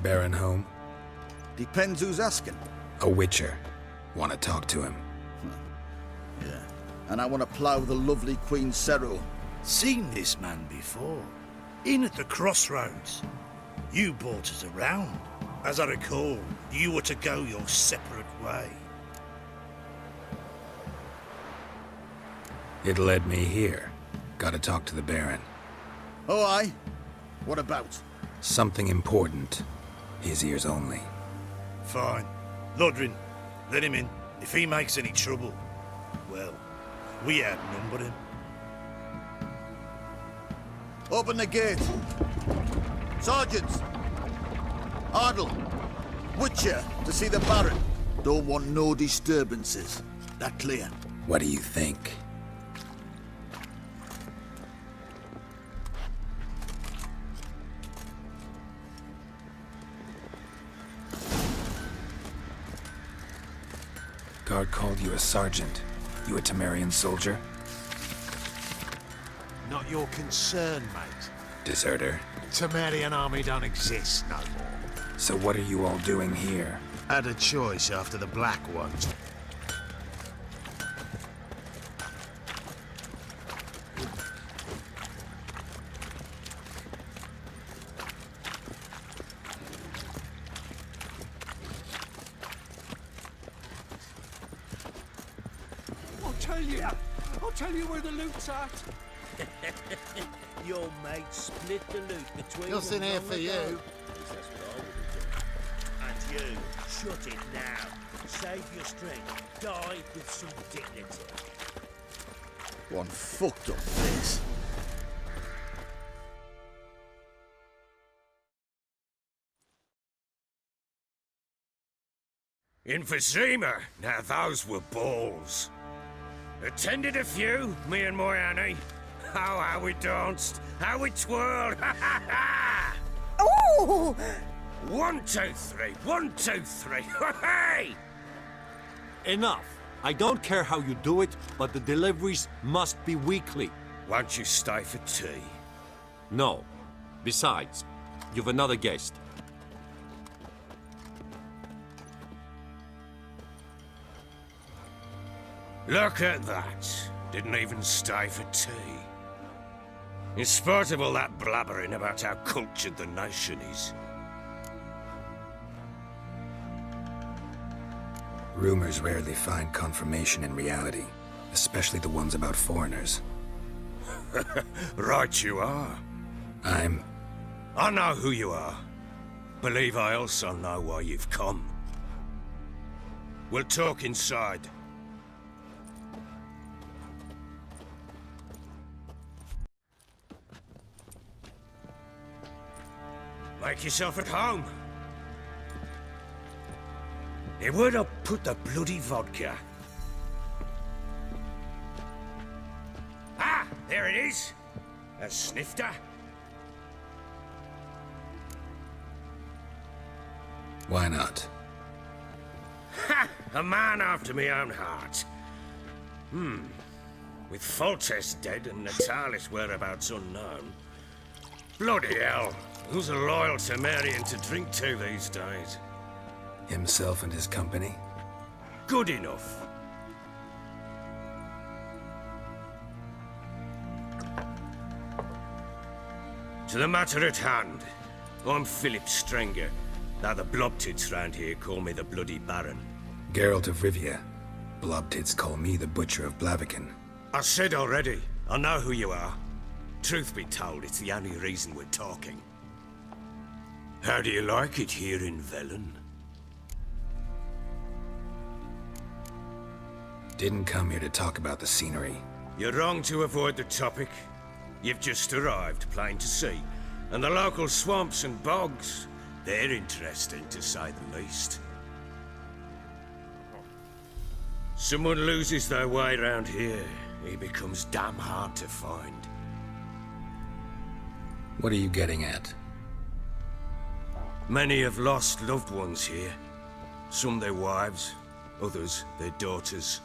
Baron home? Depends who's asking. A witcher. Want to talk to him. Yeah. And I want to plough the lovely Queen Cero. Seen this man before. In at the crossroads. You brought us around. As I recall, you were to go your separate way. It led me here. Gotta talk to the Baron. Oh, aye? What about? Something important. His ears only. Fine. Lodrin, let him in. If he makes any trouble, well, we outnumber him. Open the gate. Sergeants! Ardle! Witcher, to see the Baron. Don't want no disturbances. That clear? What do you think? Guard called you a sergeant. You a Temerian soldier? Not your concern, mate. Deserter. Temerian army don't exist no more. So what are you all doing here? Had a choice after the Black Ones. I'll tell you where the loot's at. Your mate split the loot between Nothing them here long for ago. you. At least that's what I would have done. And you, shut it now. Save your strength. Die with some dignity. One fucked up face. Emphysema. Now those were balls. Attended a few, me and my Annie. Oh, how we danced, how we twirled, ha ha ha! Oh! 1, 2, 3, 1, 2, 3, hey! Enough. I don't care how you do it, but the deliveries must be weekly. Won't you stay for tea? No. Besides, you've another guest. Look at that. Didn't even stay for tea. In spite of all that blabbering about how cultured the nation is. Rumors rarely find confirmation in reality, especially the ones about foreigners. Right you are. I know who you are. Believe I also know why you've come. We'll talk inside. Make yourself at home. Hey, where'd I put the bloody vodka? Ah, there it is. A snifter. Why not? Ha! A man after my own heart. With Foltest dead and Natalis whereabouts unknown. Bloody hell. Who's a loyal Temerian to drink to these days? Himself and his company? Good enough. To the matter at hand. I'm Philip Strenger. Now the Blobtits round here call me the Bloody Baron. Geralt of Rivia. Blobtits call me the Butcher of Blaviken. I said already, I know who you are. Truth be told, it's the only reason we're talking. How do you like it here in Velen? Didn't come here to talk about the scenery. You're wrong to avoid the topic. You've just arrived, plain to see. And the local swamps and bogs, they're interesting to say the least. Someone loses their way around here, he becomes damn hard to find. What are you getting at? Many have lost loved ones here. Some their wives, others their daughters.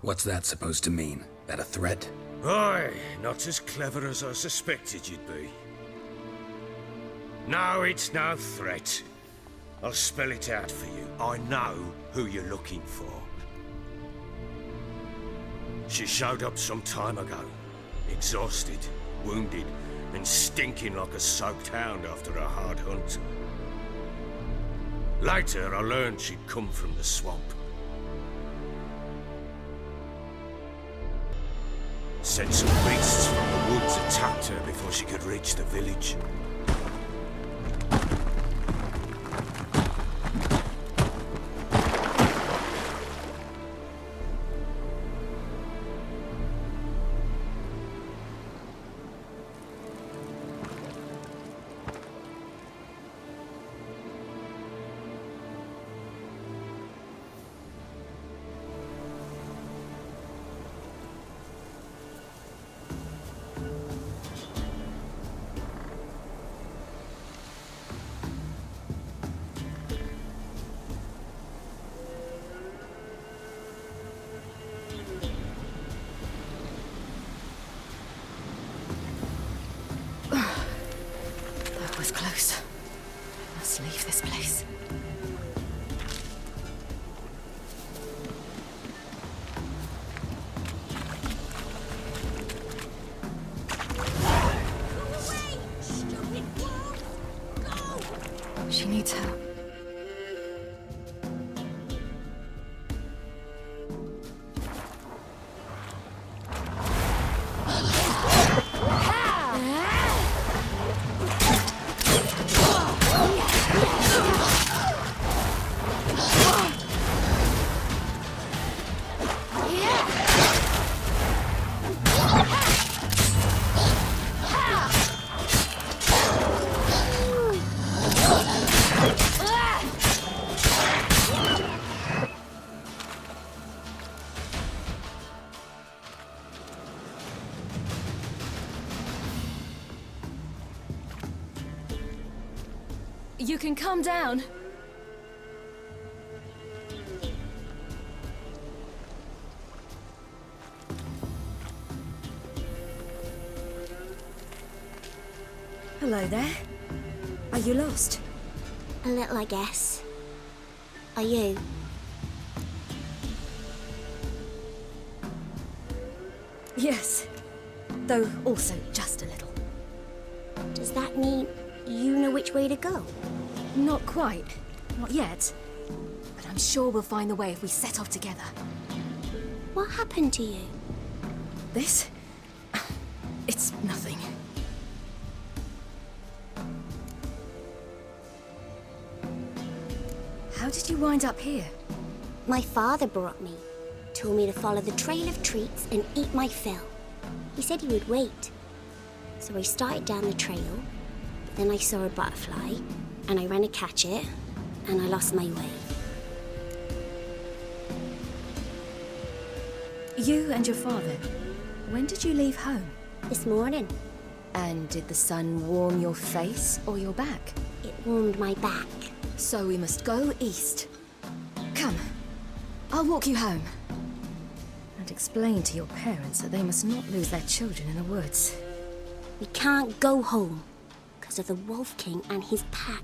What's that supposed to mean? That a threat? Aye, not as clever as I suspected you'd be. No, it's no threat. I'll spell it out for you. I know who you're looking for. She showed up some time ago, exhausted, wounded, and stinking like a soaked hound after a hard hunt. Later, I learned she'd come from the swamp. Said some beasts from the woods attacked her before she could reach the village. That was close. Must leave this place. She needs help. You can calm down. Hello there. Are you lost? A little, I guess. Are you? Yes. Though also just a little. Does that mean you know which way to go? Not quite. Not yet. But I'm sure we'll find the way if we set off together. What happened to you? This? It's nothing. How did you wind up here? My father brought me. Told me to follow the trail of treats and eat my fill. He said he would wait. So I started down the trail, but then I saw a butterfly, and I ran to catch it, and I lost my way. You and your father, when did you leave home? This morning, And did the sun warm your face or your back? it warmed my back. So we must go east. Come, I'll walk you home. And explain to your parents that they must not lose their children in the woods. We can't go home because of the Wolf King and his pack.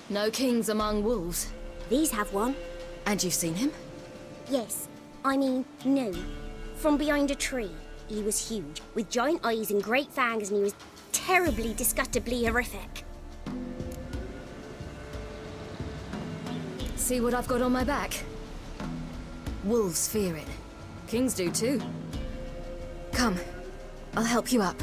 No kings among wolves. These have one. And you've seen him? Yes, I mean, no. From behind a tree. He was huge, with giant eyes and great fangs, and he was terribly, disgustingly horrific. See what I've got on my back? Wolves fear it. Kings do too. Come, I'll help you up.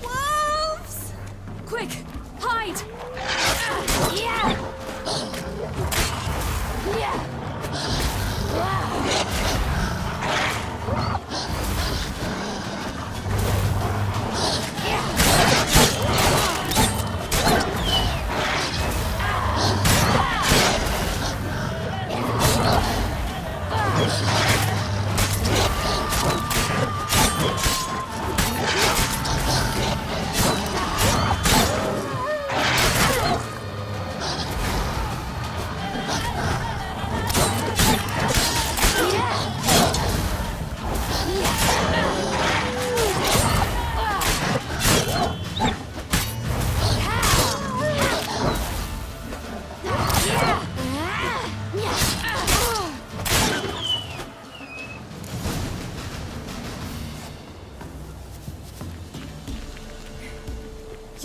Wolves! Quick, hide!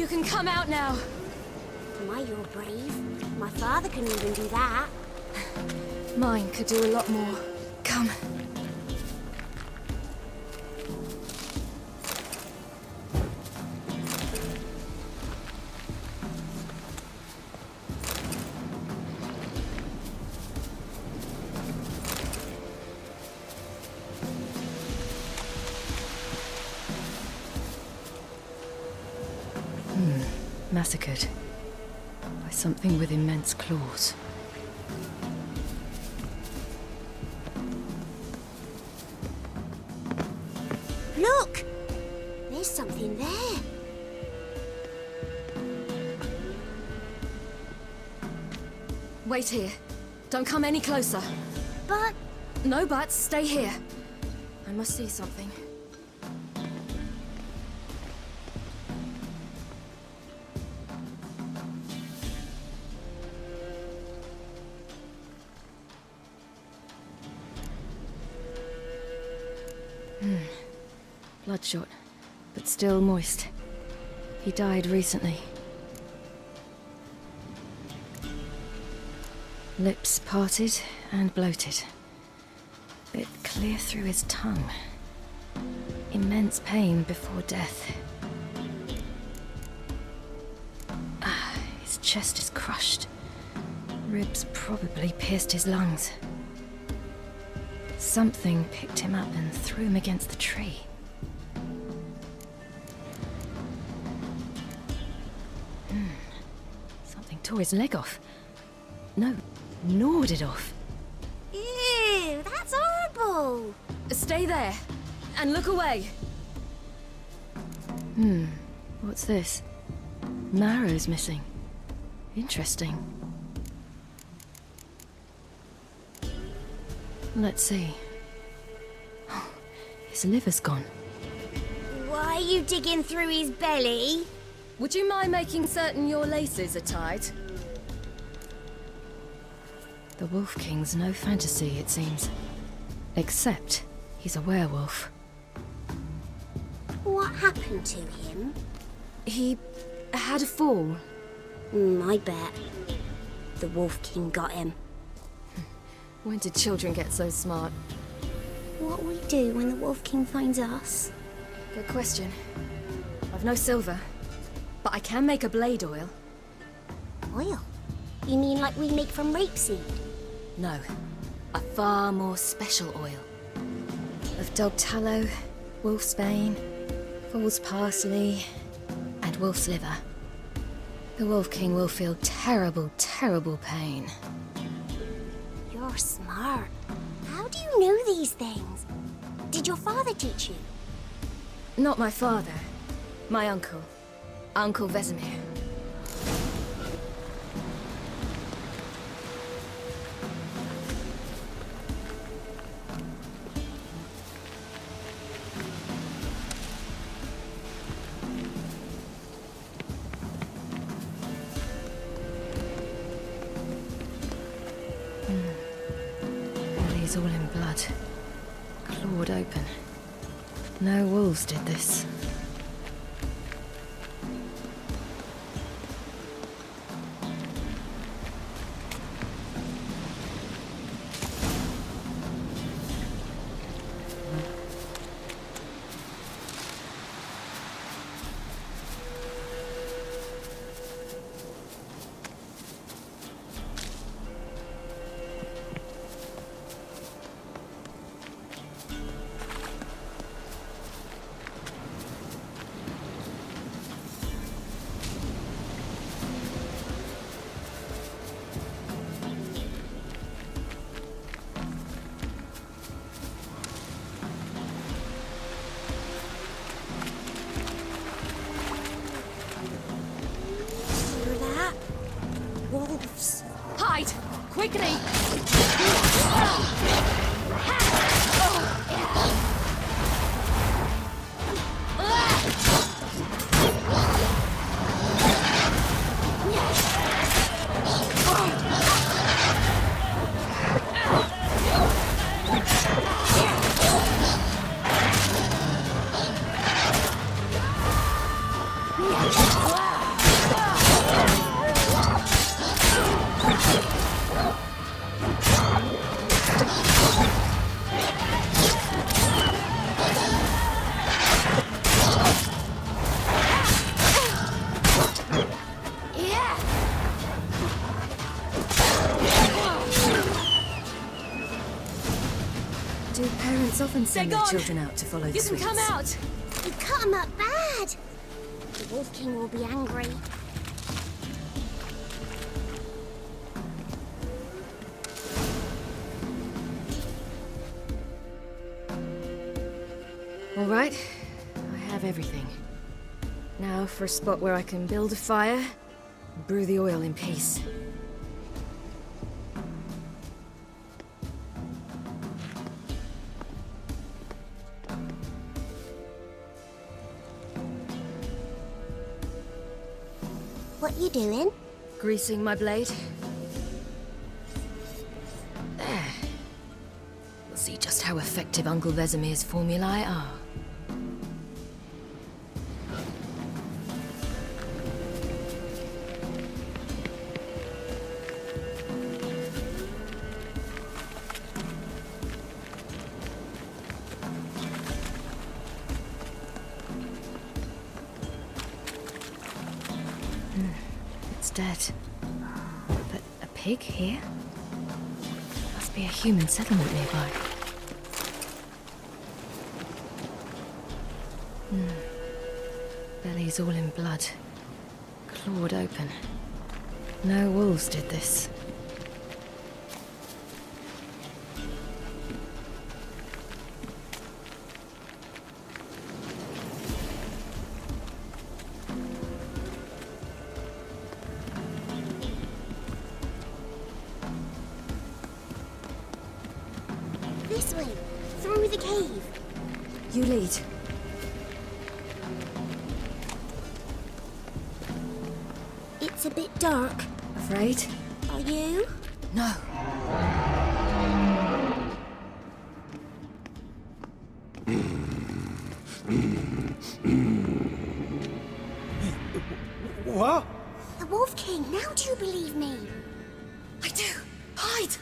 You can come out now. My, you're brave. My father couldn't even do that. Mine could do a lot more. Come. Massacred by something with immense claws. Look! There's something there. Wait here. Don't come any closer. But... No buts. Stay here. I must see something. Bloodshot, but still moist. He died recently. Lips parted and bloated. Bit clear through his tongue. Immense pain before death. His chest is crushed. Ribs probably pierced his lungs. Something picked him up and threw him against the tree. Something tore his leg off. No, gnawed it off. Ew, that's horrible! Stay there. And look away. What's this? Marrow's missing. Interesting. Let's see. Oh, his liver's gone. Why are you digging through his belly? Would you mind making certain your laces are tied? The Wolf King's no fantasy, it seems. Except he's a werewolf. What happened to him? He had a fall. I bet. The Wolf King got him. When did children get so smart? What will we do when the Wolf King finds us? Good question. I've no silver, but I can make a blade oil. Oil? You mean like we make from rapeseed? No, a far more special oil. Of dog tallow, wolf's bane, fool's parsley, and wolf's liver. The Wolf King will feel terrible, terrible pain. You're smart. How do you know these things? Did your father teach you? Not my father. My uncle. Uncle Vesemir. Belly's all in blood. Clawed open. No wolves did this. Wolves. Hide! Quickly! Do parents often send They're their gone. children out to follow the You can sweets? come out. You cut him up bad. The Wolf King will be angry. All right, I have everything. Now for a spot where I can build a fire, and brew the oil in peace. What you doing? Greasing my blade. There. We'll see just how effective Uncle Vesemir's formulae are. It's dead. But a pig here? Must be a human settlement nearby. Belly's all in blood. Clawed open. No wolves did this. This way, through the cave. You lead. It's a bit dark. Afraid? Are you? No. What? The Wolf King, now do you believe me? I do. Hide!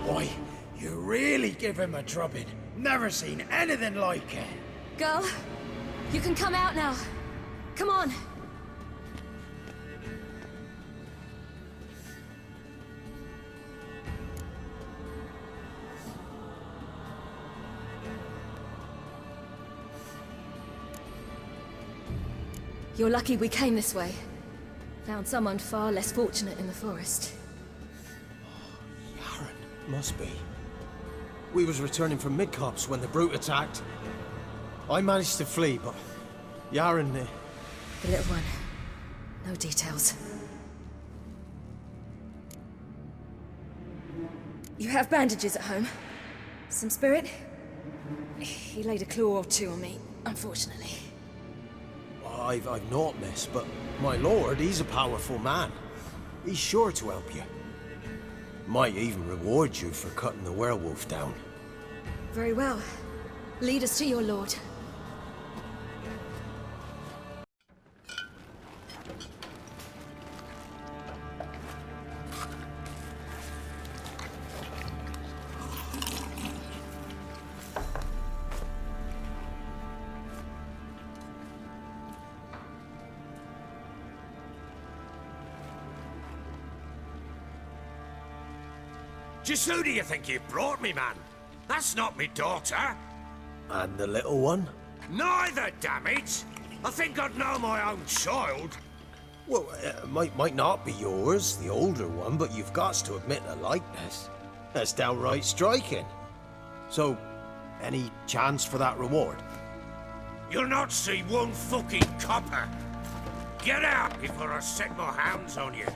Why, you really give him a drubbing. Never seen anything like it. Girl, you can come out now. Come on. You're lucky we came this way. Found someone far less fortunate in the forest. Must be. We was returning from Midcops when the brute attacked. I managed to flee, but Yaren... The little one. No details. You have bandages at home? Some spirit? He laid a claw or two on me, unfortunately. I've naught, miss, but my lord, he's a powerful man. He's sure to help you. Might even reward you for cutting the werewolf down. Very well. Lead us to your lord. Just who do you think you brought me, man? That's not me daughter. And the little one? Neither, damn it! I think I'd know my own child. Well, might not be yours, the older one, but you've got to admit a likeness. That's downright striking. So, any chance for that reward? You'll not see one fucking copper. Get out before I set my hands on you.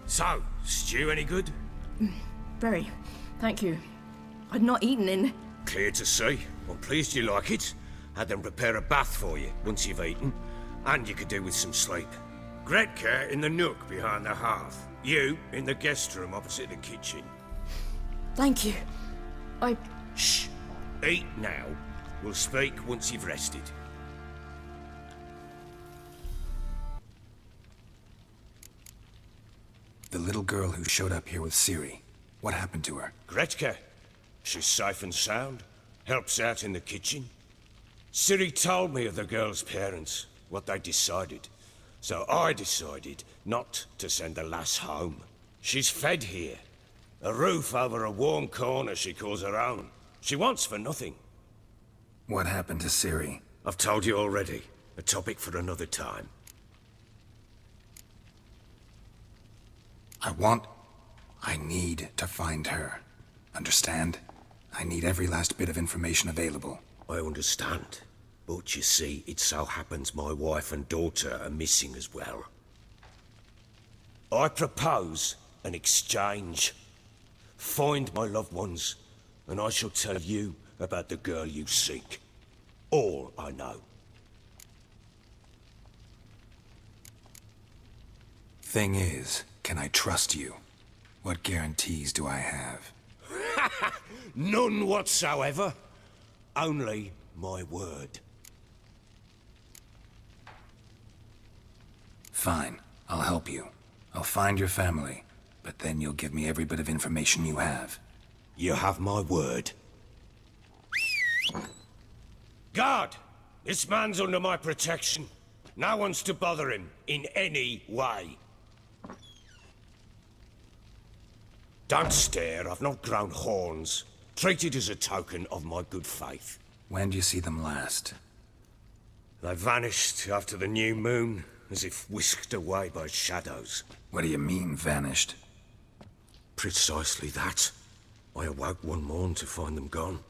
So, stew any good? Very. Thank you. I'd not eaten in Clear to see. I'm pleased you like it. Had them prepare a bath for you once you've eaten, and you could do with some sleep. Gretka in the nook behind the hearth. You in the guest room opposite the kitchen. Thank you. Shh. Eat now. We'll speak once you've rested. The little girl who showed up here with Ciri. What happened to her? Gretka. She's safe and sound. Helps out in the kitchen. Ciri told me of the girl's parents, what they decided. So I decided not to send the lass home. She's fed here. A roof over a warm corner she calls her own. She wants for nothing. What happened to Ciri? I've told you already. A topic for another time. I need to find her. Understand? I need every last bit of information available. I understand. But you see, it so happens my wife and daughter are missing as well. I propose an exchange. Find my loved ones, and I shall tell you about the girl you seek. All I know. Thing is, can I trust you? What guarantees do I have? None whatsoever. Only my word. Fine, I'll help you. I'll find your family, but then you'll give me every bit of information you have. You have my word. Guard! This man's under my protection. No one's to bother him in any way. Don't stare, I've not grown horns. Treat it as a token of my good faith. When did you see them last? They vanished after the new moon, as if whisked away by shadows. What do you mean, vanished? Precisely that. I awoke one morn to find them gone.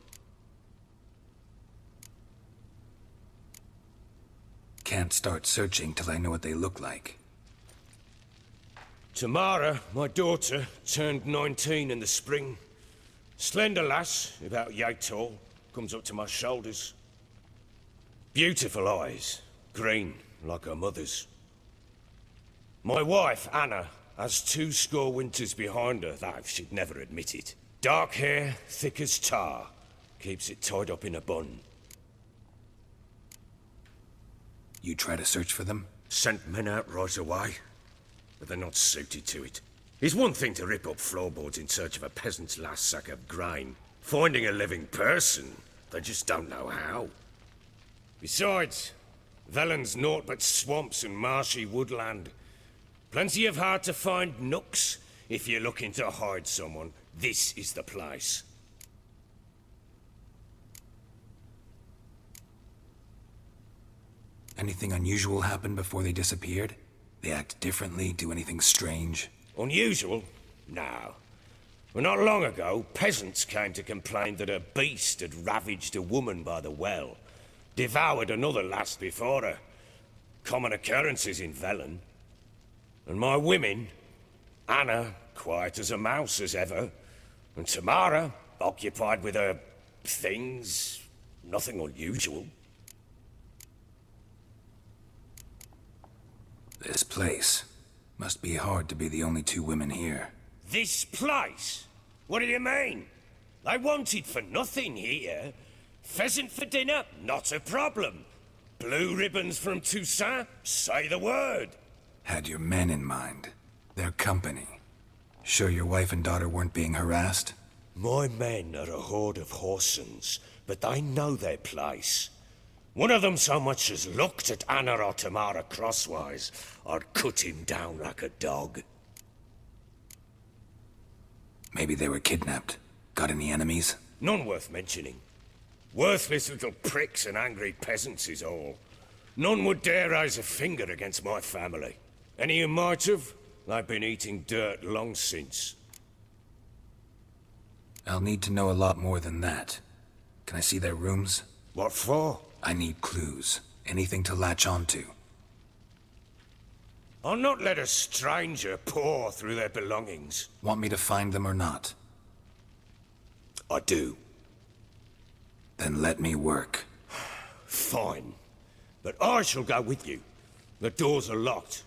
Can't start searching till I know what they look like. Tamara, my daughter, turned 19 in the spring. Slender lass, about yay tall, comes up to my shoulders. Beautiful eyes, green, like her mother's. My wife, Anna, has 20 winters behind her, though she'd never admit it. Dark hair, thick as tar, keeps it tied up in a bun. You try to search for them? Sent men out right away, but they're not suited to it. It's one thing to rip up floorboards in search of a peasant's last sack of grain. Finding a living person, they just don't know how. Besides, Velen's naught but swamps and marshy woodland. Plenty of hard-to-find nooks. If you're looking to hide someone, this is the place. Anything unusual happen before they disappeared? They act differently, do anything strange? Unusual? No. Well, not long ago, peasants came to complain that a beast had ravaged a woman by the well. Devoured another lass before her. Common occurrences in Velen. And my women, Anna, quiet as a mouse as ever, and Tamara, occupied with her things, nothing unusual. This place. Must be hard to be the only 2 women here. This place? What do you mean? They wanted for nothing here. Pheasant for dinner? Not a problem. Blue ribbons from Toussaint? Say the word. Had your men in mind. Their company. Sure your wife and daughter weren't being harassed? My men are a horde of whoresons, but they know their place. One of them so much as looked at Anna or Tamara crosswise, I'd cut him down like a dog. Maybe they were kidnapped. Got any enemies? None worth mentioning. Worthless little pricks and angry peasants is all. None would dare raise a finger against my family. Any who might have, they've been eating dirt long since. I'll need to know a lot more than that. Can I see their rooms? What for? I need clues. Anything to latch onto. I'll not let a stranger pore through their belongings. Want me to find them or not? I do. Then let me work. Fine. But I shall go with you. The doors are locked.